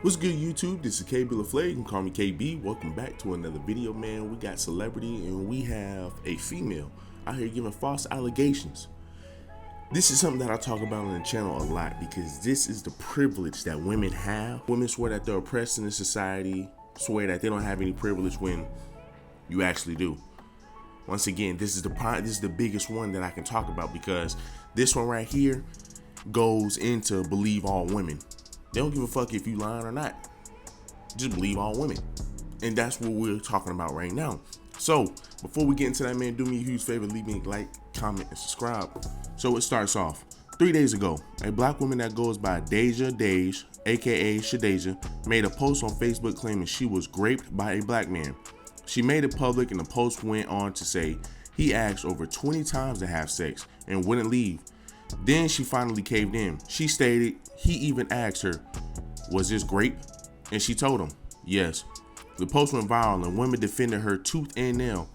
What's good, YouTube? This is KB LaFleur. You can call me KB. Welcome back to another video, man. We got celebrity and we have a female out here giving false allegations. This is something that I talk about on the channel a lot because this is the privilege that women have. Women swear that they're oppressed in this society, swear that they don't have any privilege when you actually do. Once again, this is the biggest one that I can talk about because this one right here goes into believe all women. They don't give a fuck if you lying or not. Just believe all women. And that's what we're talking about right now. So, before we get into that, man, do me a huge favor. Leave me a like, comment, and subscribe. So, it starts off. 3 days ago, a black woman that goes by Deja, aka Shadeja, made a post on Facebook claiming she was raped by a black man. She made it public, and the post went on to say he asked over 20 times to have sex and wouldn't leave. Then she finally caved in. She stated he even asked her, "Was this grape?" And she told him, yes. The post went viral and women defended her tooth and nail.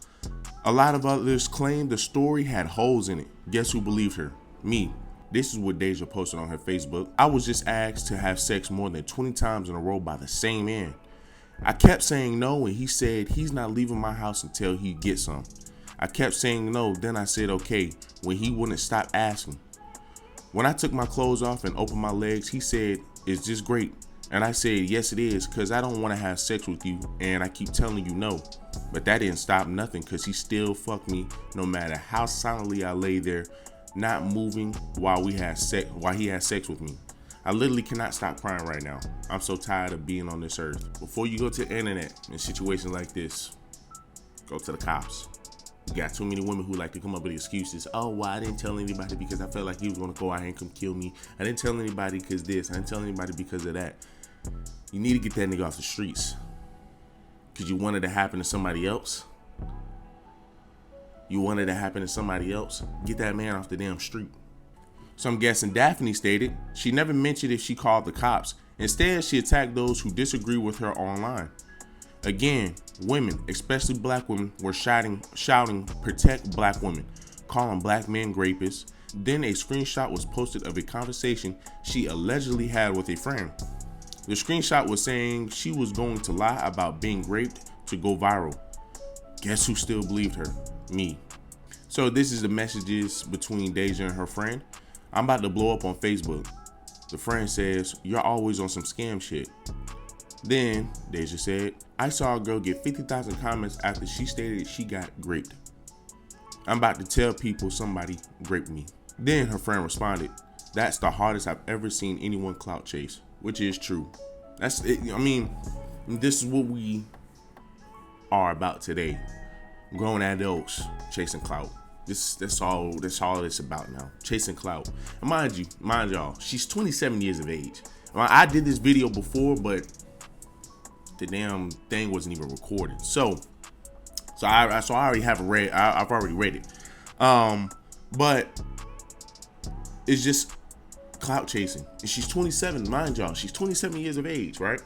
A lot of others claimed the story had holes in it. Guess who believed her? Me. This is what Deja posted on her Facebook. "I was just asked to have sex more than 20 times in a row by the same man. I kept saying no, and he said he's not leaving my house until he gets some. I kept saying no, then I said okay when he wouldn't stop asking. When I took my clothes off and opened my legs, he said, 'Is this great?' And I said, 'Yes, it is, because I don't want to have sex with you, and I keep telling you no.' But that didn't stop nothing, because he still fucked me no matter how silently I lay there, not moving while he had sex with me. I literally cannot stop crying right now. I'm so tired of being on this earth." Before you go to the internet in situations like this, go to the cops. You got too many women who like to come up with excuses. "Oh, well, I didn't tell anybody because I felt like he was going to go out here and come kill me. I didn't tell anybody because this. I didn't tell anybody because of that." You need to get that nigga off the streets. Because you wanted to happen to somebody else. You wanted to happen to somebody else. Get that man off the damn street. So I'm guessing Daphne stated she never mentioned if she called the cops. Instead, she attacked those who disagree with her online. Again, women, especially black women, were shouting, "Protect black women," calling black men rapists. Then a screenshot was posted of a conversation she allegedly had with a friend. The screenshot was saying she was going to lie about being raped to go viral. Guess who still believed her? Me. So this is the messages between Deja and her friend. "I'm about to blow up on Facebook." The friend says, "You're always on some scam shit." Then Deja said, "I saw a girl get 50,000 comments after she stated she got raped. I'm about to tell people somebody raped me." Then her friend responded, "That's the hardest I've ever seen anyone clout chase," which is true. That's it. I mean, this is what we are about today. Grown adults chasing clout. That's all it's about now. Chasing clout. And mind y'all, she's 27 years of age. I did this video before, but the damn thing wasn't even recorded. So I already have read. I've already read it. But it's just clout chasing. And she's 27. Mind y'all, she's 27 years of age, right?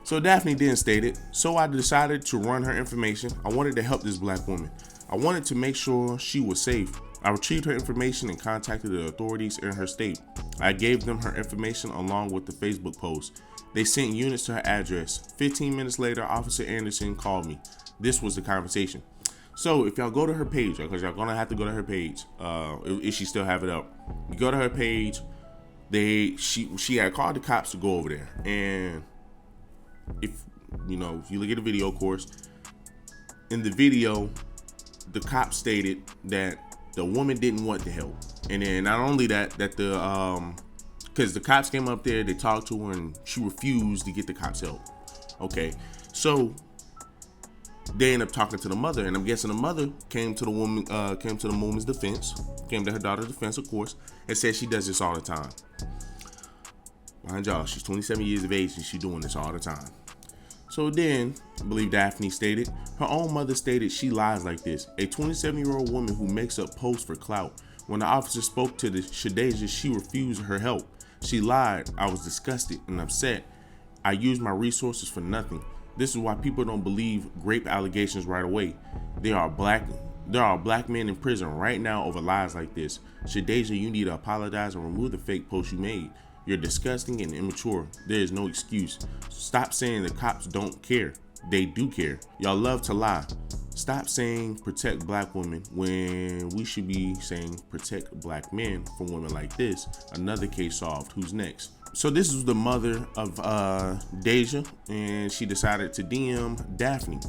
So Daphne then stated, "So I decided to run her information. I wanted to help this black woman. I wanted to make sure she was safe. I retrieved her information and contacted the authorities in her state. I gave them her information along with the Facebook post. They sent units to her address. 15 minutes later, Officer Anderson called me." This was the conversation. So if y'all go to her page, because y'all gonna have to go to her page, if she still have it up, you go to her page. She had called the cops to go over there, and if you look at the video, of course, in the video, the cops stated that the woman didn't want the help, and then not only that because the cops came up there, they talked to her, and she refused to get the cops help. Okay, so they end up talking to the mother, and I'm guessing the mother came to the woman's defense, came to her daughter's defense, of course, and said she does this all the time. Mind y'all, she's 27 years of age, and she's doing this all the time. So then, I believe Daphne stated, her own mother stated she lies like this. A 27-year-old woman who makes up posts for clout. When the officer spoke to the Shadeja, she refused her help. She lied. I was disgusted and upset. I used my resources for nothing. This is why people don't believe rape allegations right away. There are black men in prison right now over lies like this. Shadeja, you need to apologize and remove the fake post you made. You're disgusting and immature. There is no excuse. Stop saying the cops don't care. They do care. Y'all love to lie. Stop saying protect black women when we should be saying protect black men from women like this. Another case solved. Who's next? So this is the mother of Deja, and she decided to DM Daphne.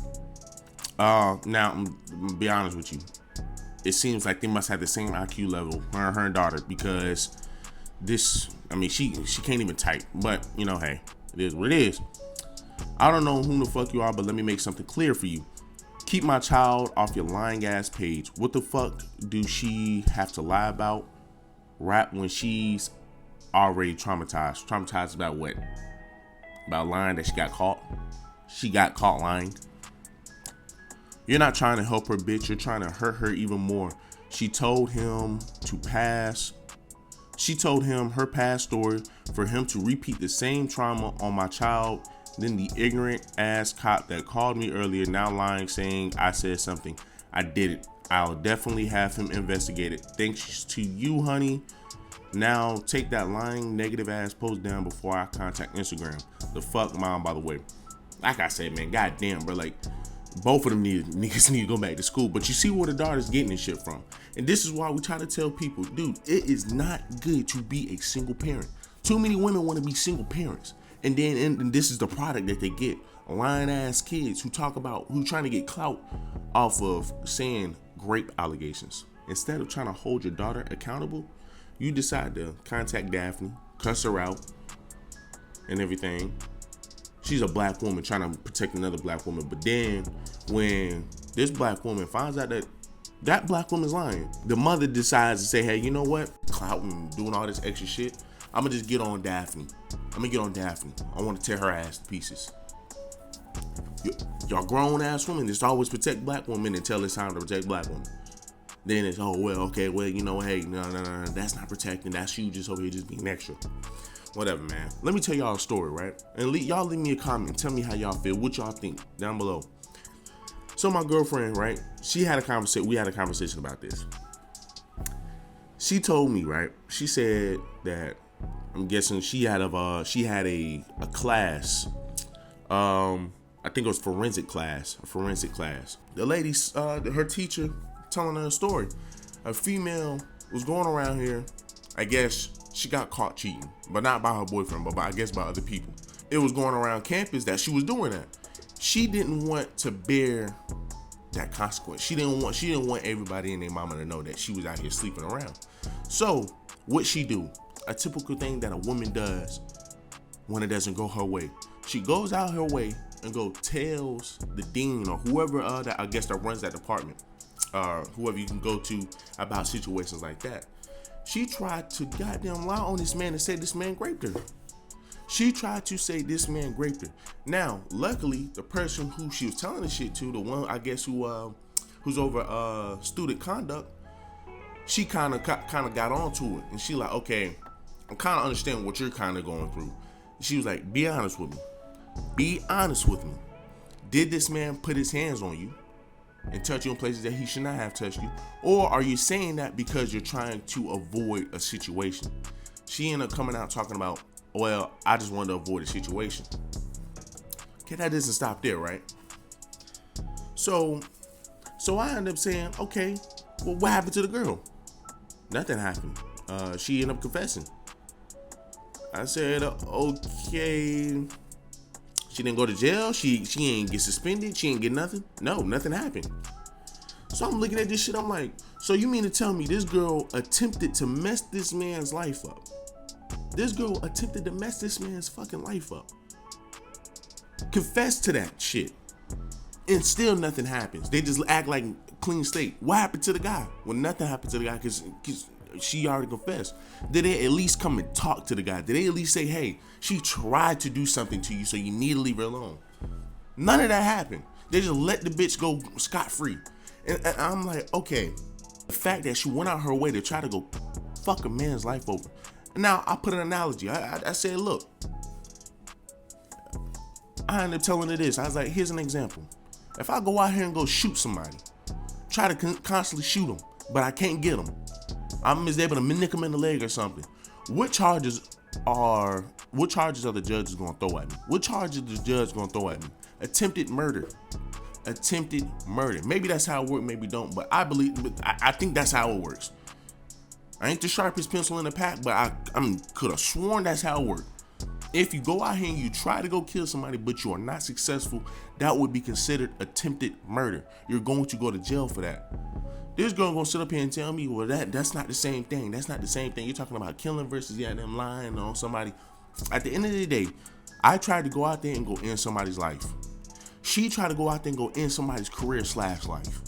Now, I'm gonna be honest with you. It seems like they must have the same IQ level, her and her daughter, because she can't even type. But, hey, it is what it is. I don't know who the fuck you are, but let me make something clear for you. Keep my child off your lying ass page. What the fuck do she have to lie about? Rap when she's already traumatized. Traumatized about what? About lying that she got caught? She got caught lying. You're not trying to help her, bitch. You're trying to hurt her even more. She told him her past story for him to repeat the same trauma on my child. Then the ignorant ass cop that called me earlier now lying, saying I said something. I did it. I'll definitely have him investigated. Thanks to you, honey. Now take that lying negative ass post down before I contact Instagram. The fuck mom, by the way. Like I said, man, goddamn, bro. Like, both of them niggas need to go back to school. But you see where the daughter's getting this shit from. And this is why we try to tell people, dude, it is not good to be a single parent. Too many women want to be single parents. And this is the product that they get. Lying ass kids who trying to get clout off of saying rape allegations. Instead of trying to hold your daughter accountable, you decide to contact Daphne, cuss her out, and everything. She's a black woman trying to protect another black woman. But then when this black woman finds out that black woman's lying, the mother decides to say, hey, you know what? Clout and doing all this extra shit. I'm going to just get on Daphne. I want to tear her ass to pieces. Y'all grown ass women just always protect black women until it's time to protect black women. Then it's, oh, well, okay, well, hey, no, that's not protecting. That's you just over here just being extra. Whatever, man. Let me tell y'all a story, right? And y'all leave me a comment and tell me how y'all feel, what y'all think down below. So my girlfriend, right? We had a conversation about this. She told me, right? She said that I'm guessing she had a class. I think it was a forensic class. The lady, her teacher, telling her a story. A female was going around here. I guess she got caught cheating, but not by her boyfriend, but I guess by other people. It was going around campus that she was doing that. She didn't want to bear that consequence. She didn't want everybody and their mama to know that she was out here sleeping around. So what she do? A typical thing that a woman does when it doesn't go her way. She goes out her way and tells the dean or whoever that runs that department, whoever you can go to about situations like that. She tried to goddamn lie on this man and say this man raped her. She tried to say this man raped her. Now, luckily, the person who she was telling this shit to, the one I guess who's over student conduct, she kind of got onto it, and she like, okay, I'm kind of understanding what you're kind of going through. She was like, be honest with me. Be honest with me. Did this man put his hands on you and touch you in places that he should not have touched you? Or are you saying that because you're trying to avoid a situation? She ended up coming out talking about, well, I just wanted to avoid a situation. Okay, that doesn't stop there, right? So I ended up saying, okay, well, what happened to the girl? Nothing happened. She ended up confessing. I said, okay. She didn't go to jail. She ain't get suspended. She ain't get nothing. No, nothing happened. So I'm looking at this shit. I'm like, so you mean to tell me this girl attempted to mess this man's life up? This girl attempted to mess this man's fucking life up. Confess to that shit. And still nothing happens. They just act like clean slate. What happened to the guy? Well, nothing happened to the guy because she already confessed. Did they at least come and talk to the guy? Did they at least say, hey, she tried to do something to you, so you need to leave her alone? None of that happened. They just let the bitch go scot-free. And I'm like, okay, the fact that she went out her way to try to go fuck a man's life over. Now, I put an analogy. I said, look, I ended up telling her this. I was like, here's an example. If I go out here and go shoot somebody, try to constantly shoot them, but I can't get them, I'm just able to nick them in the leg or something. What charges what charges are the judges gonna throw at me? What charges the judge gonna throw at me? Attempted murder. Attempted murder. Maybe that's how it works, maybe don't, but I think that's how it works. I ain't the sharpest pencil in the pack, but I could have sworn that's how it works. If you go out here and you try to go kill somebody, but you are not successful, that would be considered attempted murder. You're going to go to jail for that. This girl gonna sit up here and tell me, well, that's not the same thing. That's not the same thing. You're talking about killing versus them lying on somebody. At the end of the day, I tried to go out there and go end somebody's life. She tried to go out there and go end somebody's career / life.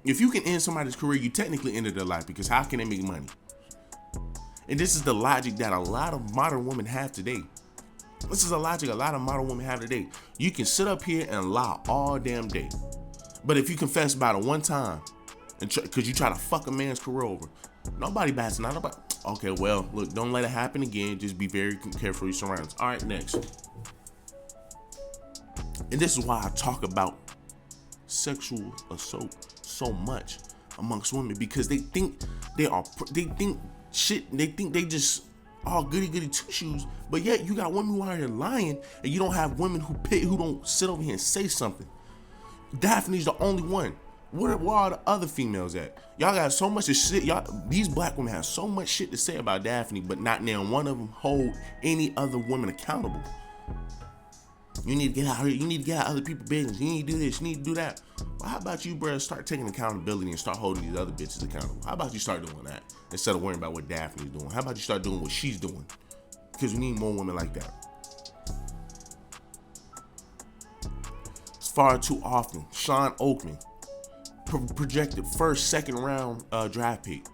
If you can end somebody's career, you technically ended their life, because how can they make money? And this is the logic that a lot of modern women have today. This is a logic a lot of modern women have today. You can sit up here and lie all damn day, but if you confess about it one time, and because you try to fuck a man's career over, nobody bats an eye. Nobody. Okay, well, look, don't let it happen again. Just be very careful of your surroundings. All right, next. And this is why I talk about sexual assault so much amongst women, because they think they just all goody two shoes, but yet you got women who are here lying, and you don't have women who don't sit over here and say something. Daphne's the only one. Where are the other females at? Y'all got so much shit. These black women have so much shit to say about Daphne, but not now one of them hold any other woman accountable. You need to get out here. You need to get out other people's business. You need to do this. You need to do that. Well, how about you, bro, start taking accountability and start holding these other bitches accountable? How about you start doing that instead of worrying about what Daphne's doing? How about you start doing what she's doing? Because we need more women like that. It's far too often. Sean Oakman, projected first, second round draft pick.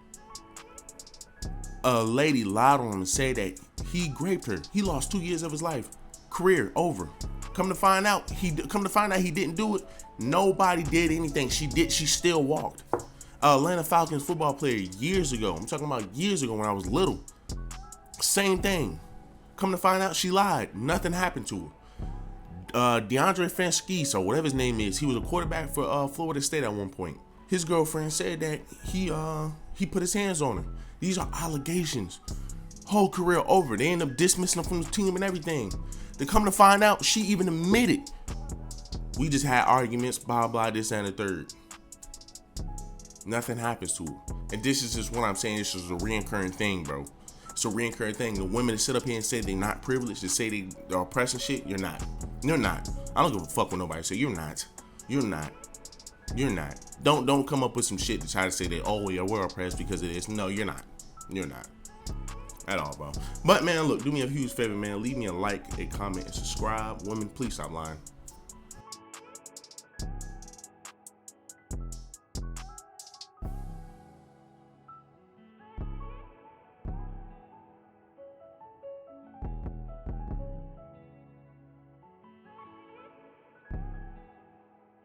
A lady lied on him and said that he raped her. He lost 2 years of his life. Career over. Come to find out he didn't do it. Nobody did anything. She still walked. Atlanta Falcons football player years ago. I'm talking about years ago when I was little. Same thing. Come to find out she lied. Nothing happened to her. DeAndre Franskis, or whatever his name is, he was a quarterback for Florida State at one point. His girlfriend said that he put his hands on her. These are allegations. Whole career over. They end up dismissing him from the team and everything. They come to find out she even admitted. We just had arguments, blah, blah, this and the third. Nothing happens to her. And this is just what I'm saying. This is a reoccurring thing, bro. It's a reoccurring thing. The women that sit up here and say they're not privileged, to say they are oppressing shit, you're not. You're not. I don't give a fuck what nobody say. You're not. You're not. You're not. Don't come up with some shit to try to say that, oh, yeah, we're oppressed because of this. No, you're not. You're not. At all, bro. But, man, look, do me a huge favor, man. Leave me a like, a comment, and subscribe. Women, please stop lying.